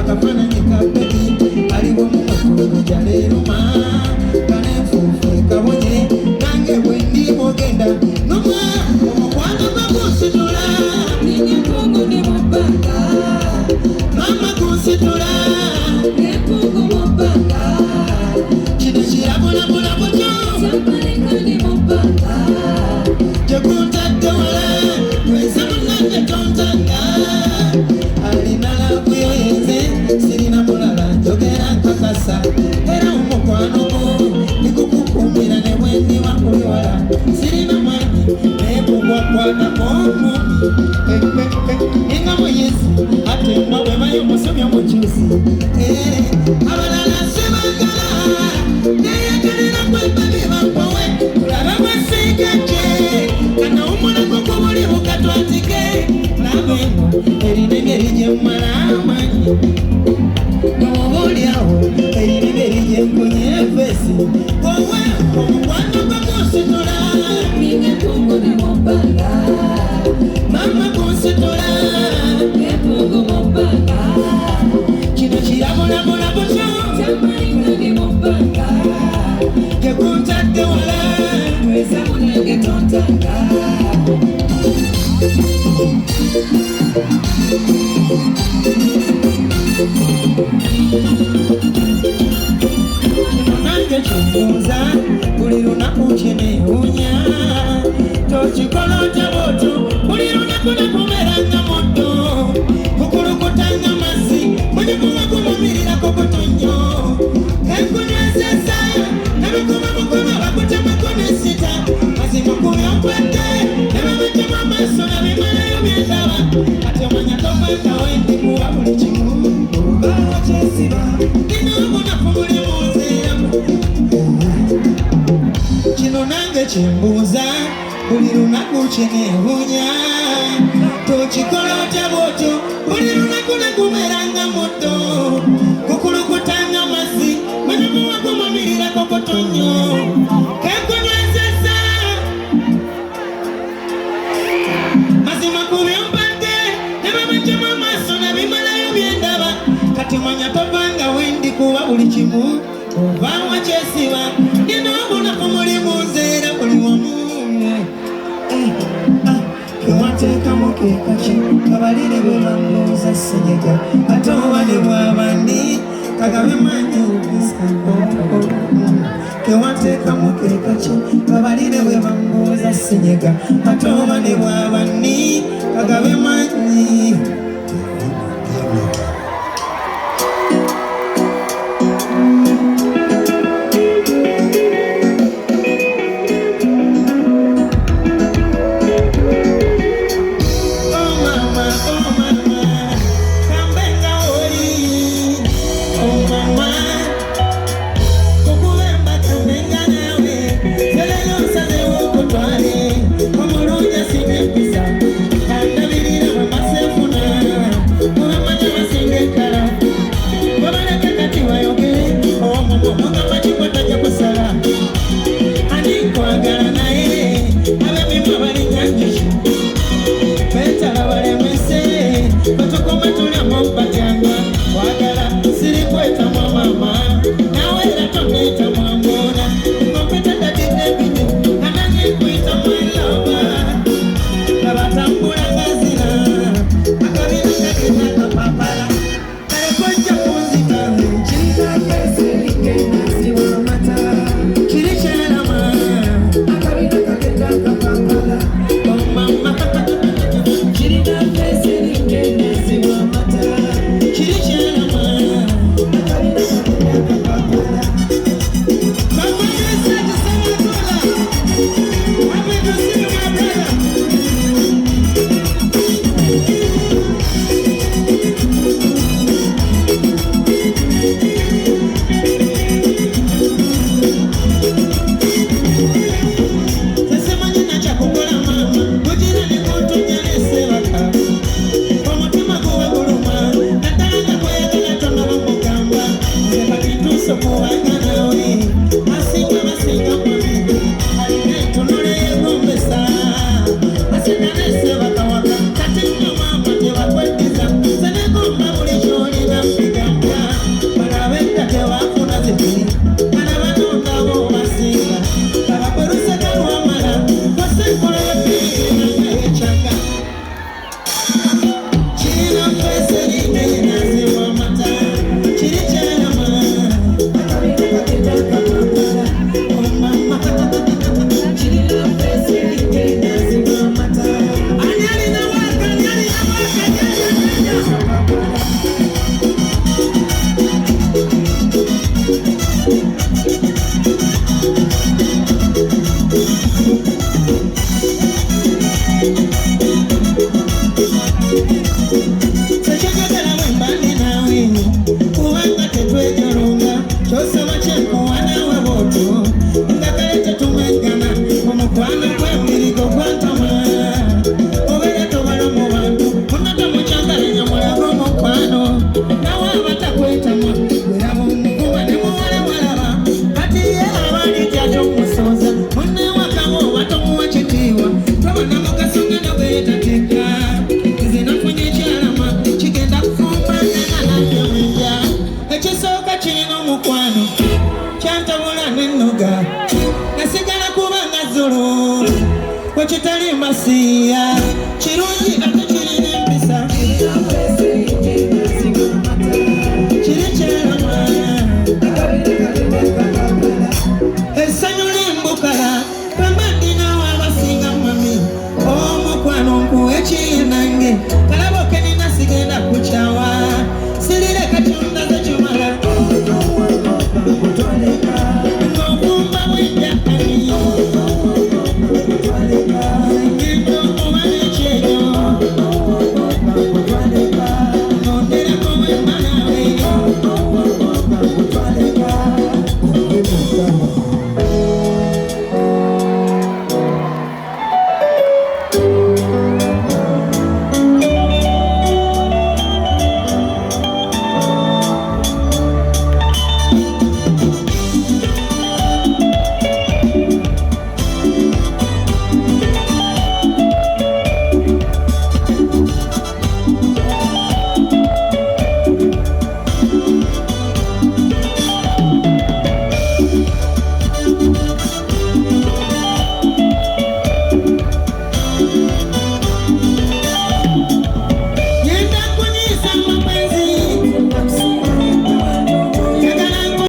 akafana nyekabedi aliwo mumakono jaleluma kanefufe kabonye nange bwendi mogenda noma omukwano gwakusitula ninyekungu ne mubanga mama kusitula nekungu mubanga kino kirabulabula butyo samaleka ne mubanga jekuntadde wala weza munange tontanga alina labuyo yenze sirina mulala njogera nkakasa era omukwano gwo nigukukumira ne bwendi wakuliwala sirina manyi nebugwakwatakomu engamo yesu ate mba bwe bayo musomya mukyusi abalala sebagala neyagalira kwebabi bakowe kulaba bwesigaje kana omulako kubuli bukatwatike labeno erinengeri gyemmala amanyi nowobaolyawo erinengeri gyenkunye efesi owe omukwano gwakusitula ningekungu ne mubanga mama kusitula nekungu mubanga kino kirabulabula butyo tamalinga ne mubanga gekuntadde wala weza munange tontanga nange kyombuuza buli lunaku kyenewunya tokikola otya bwotyo buli lunaku nakubeeranga muddo kukulukutanga mazzi mulimuwa gumumirirako butonyo enkunywezeza nebikubamukuba bakutemako nesita mazima kubyokwadde nebabajjamu amaaso nabimalayo byendaba ate omanya tokwenda wendi kuba buli kimu obawo kyesiba nina obunaku buli munzeeramu kino nange kyembuuza buli lunaku kyenewunya tokikola otya bwotyo buli lunaku nakubeeranga muddo kukulukutanga mazzi mulimuwa gumumirirako butonyo kenkunywezeza mazima kubyompadde nebabajjamu amaaso nabimalayo byendaba kati manya tovanga wendi kuba buli kimu ovawa kyesiba nina obunaku muli munzeera buli wamu kewateekamu kekaki kabalire bwe bambuuza senyega ate obale bwabandi kagabe manyi obisango kewateekamu kekaki kabalire bwe bambuuza senyega ate obale bwabandi kagabe manyi Omulunya sinepisa, kandabirira mama sefuna No.